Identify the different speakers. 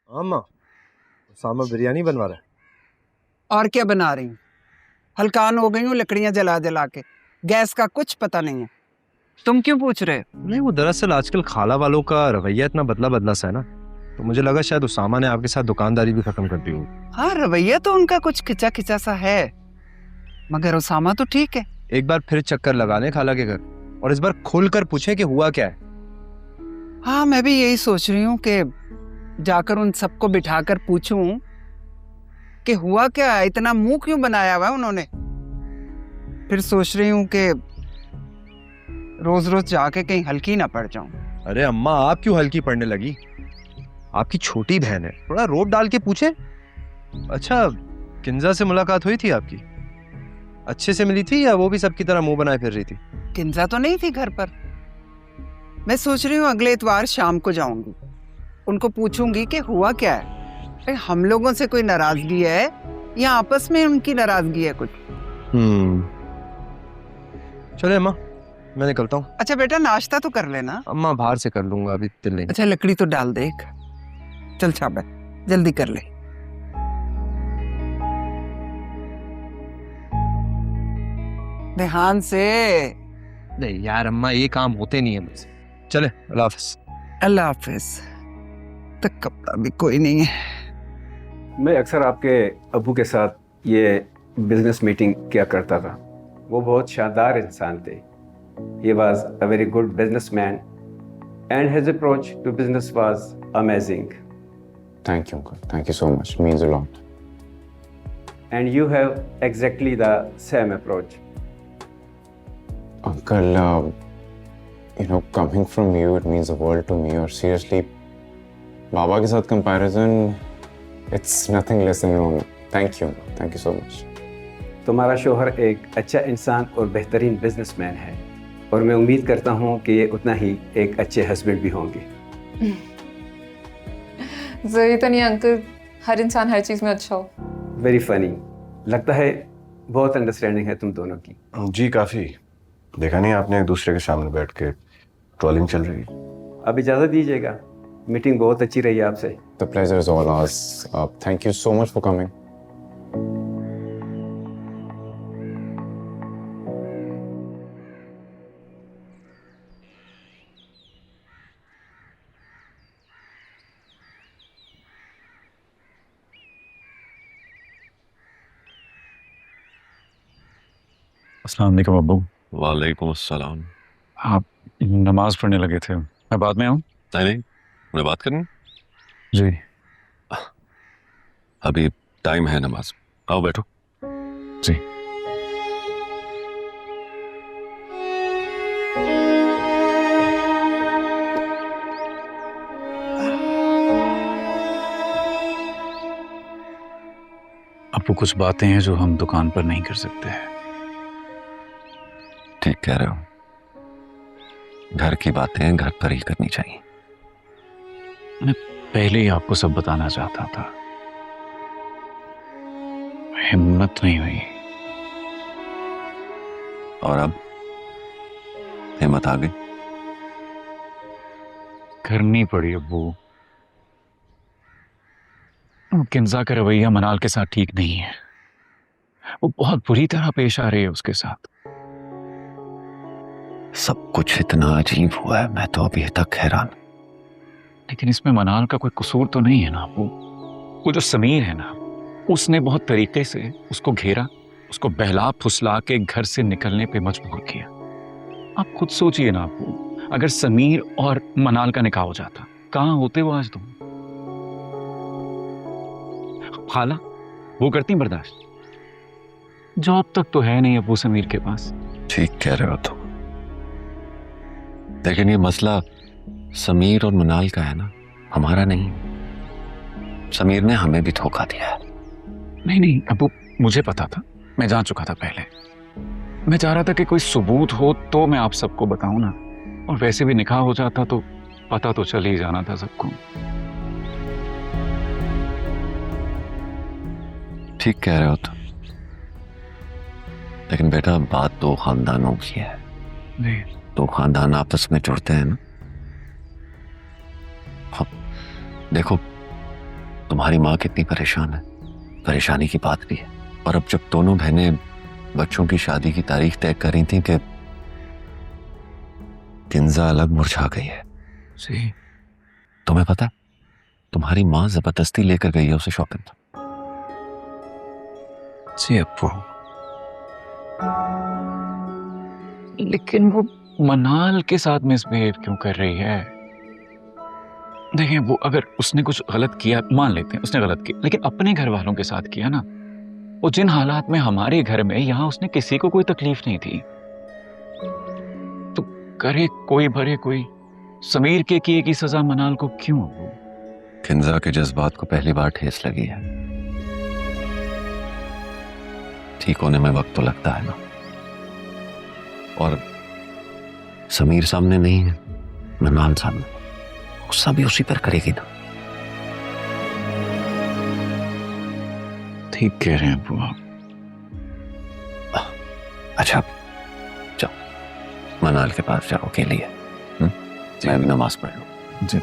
Speaker 1: हाँ माँ, उसामा बिरयानी बनवा रहा है।
Speaker 2: और क्या बना रही हूँ? हलकान हो गई हूँ लकड़ियां जला जला के, गैस का कुछ पता नहीं है। तुम क्यों पूछ रहे हो?
Speaker 1: नहीं, वो दरअसल आजकल खाला वालों का रवैया इतना बदला बदला सा है ना, तो मुझे लगा शायद उसामा ने आपके साथ दुकानदारी भी खत्म कर दी हो।
Speaker 2: हाँ, रवैया तो उनका कुछ खिंचा खिंचा सा है, मगर उसामा तो ठीक है।
Speaker 1: एक बार फिर चक्कर लगा लें खाला के घर और इस बार खुलकर पूछें कि हुआ क्या है।
Speaker 2: हाँ, मैं भी यही सोच रही हूँ कि जाकर उन सबको बिठाकर पूछूं कि हुआ क्या है, इतना मुंह क्यों बनाया हुआ है उन्होंने। फिर सोच रही हूँ कि रोज रोज जाके कहीं हल्की ना पड़ जाऊं।
Speaker 1: अरे अम्मा, आप क्यों हल्की पड़ने लगी? आपकी छोटी बहन है, थोड़ा रोब डाल के पूछे। अच्छा, किंजा से मुलाकात हुई थी आपकी? अच्छे से मिली थी या वो भी सबकी तरह मुंह बनाए फिर रही थी?
Speaker 2: किंजा तो नहीं थी घर पर। मैं सोच रही हूँ अगले इतवार शाम को जाऊंगी, उनको पूछूंगी कि हुआ क्या है। हम लोगों से कोई नाराजगी है या आपस में उनकी नाराजगी है कुछ?
Speaker 1: चले अम्मा, मैं निकलता हूँ।
Speaker 2: अच्छा बेटा, नाश्ता तो कर लेना।
Speaker 1: अम्मा, बाहर से कर लूंगा, अभी दिल नहीं।
Speaker 2: अच्छा, लकड़ी तो डाल दे एक। चल शाबाश, जल्दी कर ले। ध्यान से।
Speaker 1: नहीं यार अम्मा, ये काम होते नहीं है मुझसे। चले, अल्लाह हाफिज।
Speaker 2: अल्लाह हाफिज। तक कपड़ा भी कोई नहीं है।
Speaker 3: मैं अक्सर आपके अबू के साथ ये बिजनेस मीटिंग किया करता था। वो बहुत शानदार इंसान थे। He was a very good businessman and his approach to business was amazing.
Speaker 4: Thank you, uncle. Thank you so much. Means a lot.
Speaker 3: And you have exactly the same approach.
Speaker 4: Uncle, coming from you, it means the world to me. Or seriously, Baba के साथ comparison, it's nothing less than wrong. Thank you. Thank you so much.
Speaker 3: तुम्हारा शोहर एक अच्छा इंसान और बेहतरीन businessman है और मैं उम्मीद करता हूँ कि ये उतना ही एक अच्छे हस्बैंड भी होंगे।
Speaker 5: जरूरी तो नहीं अंकल हर इंसान हर चीज़ में अच्छा हो।
Speaker 3: Very funny. लगता है बहुत अंडरस्टैंडिंग है तुम दोनों की।
Speaker 6: जी काफी। देखा नहीं आपने एक दूसरे के सामने बैठ के ट्रोलिंग चल रही है।
Speaker 3: अब इजाज़त दीजिएगा, मीटिंग बहुत अच्छी रही आपसे।
Speaker 4: The pleasure is all ours. Thank you so much for coming.
Speaker 7: अस्सलाम वालेकुम अब्बू।
Speaker 8: वालेकुम अस्सलाम।
Speaker 7: आप नमाज पढ़ने लगे थे, मैं बाद में आऊँ?
Speaker 8: नहीं, मुझे बात करनी।
Speaker 7: जी।
Speaker 8: अभी टाइम है नमाज, आओ बैठो।
Speaker 7: जी। अब्बू, कुछ बातें हैं जो हम दुकान पर नहीं कर सकते हैं।
Speaker 8: ठीक कह रहे हो, घर की बातें घर पर ही करनी चाहिए।
Speaker 7: मैंने पहले ही आपको सब बताना चाहता था, हिम्मत नहीं हुई।
Speaker 8: और अब हिम्मत आ गई?
Speaker 7: करनी पड़ी अब्बू। किंजा का रवैया मनाल के साथ ठीक नहीं है, वो बहुत बुरी तरह पेश आ रही है उसके साथ।
Speaker 8: सब कुछ इतना अजीब हुआ है, मैं तो अभी तक हैरान।
Speaker 7: लेकिन इसमें मनाल का कोई कसूर तो नहीं है ना अब्बू। वो जो समीर है ना, उसने बहुत तरीके से उसको घेरा, उसको बहला फुसला के घर से निकलने पे मजबूर किया। आप खुद सोचिए ना अब्बू, अगर समीर और मनाल का निकाह हो जाता, कहाँ होते वो आज तुम? खाला वो करती बर्दाश्त? जॉब तक तो है नहीं अब्बू समीर के पास।
Speaker 8: ठीक कह रहे हो तुम, लेकिन ये मसला समीर और मनाल का है ना, हमारा नहीं। समीर ने हमें भी धोखा दिया है।
Speaker 7: नहीं नहीं अब्बू, मुझे पता था, मैं जान चुका था पहले। मैं चाह रहा था कि कोई सबूत हो तो मैं आप सबको बताऊं ना, और वैसे भी निकाह हो जाता तो पता तो चल ही जाना था सबको।
Speaker 8: ठीक कह रहे हो तुम, लेकिन बेटा बात दो खानदानों की है।
Speaker 7: जी।
Speaker 8: दो खानदान आपस में जुड़ते हैं ना। अब देखो, तुम्हारी माँ कितनी परेशान है, परेशानी की बात भी है। और अब जब दोनों बहनें बच्चों की शादी की तारीख तय कर रही थी कि किंजा अलग मुरझा गई है।
Speaker 7: जी।
Speaker 8: तुम्हें पता है, तुम्हारी माँ जबरदस्ती लेकर गई है उसे शॉपिंग पर।
Speaker 7: जी अप्पू, लेकिन वो मनाल के साथ मिसबिहेव क्यों कर रही है? देखिए, वो अगर उसने कुछ गलत किया, मान लेते हैं उसने गलत किया, लेकिन अपने घर वालों के साथ किया ना। वो जिन हालात में हमारे घर में, यहाँ उसने किसी को कोई तकलीफ नहीं थी, तो करे कोई भरे कोई। समीर के किए की सजा मनाल को क्यों?
Speaker 8: किंजा के जज्बात को पहली बार ठेस लगी है। ठीक होने में वक्त तो लगता है ना। और समीर सामने नहीं है, मनाल सामने, गुस्सा भी उसी पर करेगी ना।
Speaker 7: ठीक कह रहे हैं अप्पू आप।
Speaker 8: अच्छा, जाओ मनाल के पास जाओ, के लिए मैं भी नमाज पढ़ लूं।
Speaker 7: जी।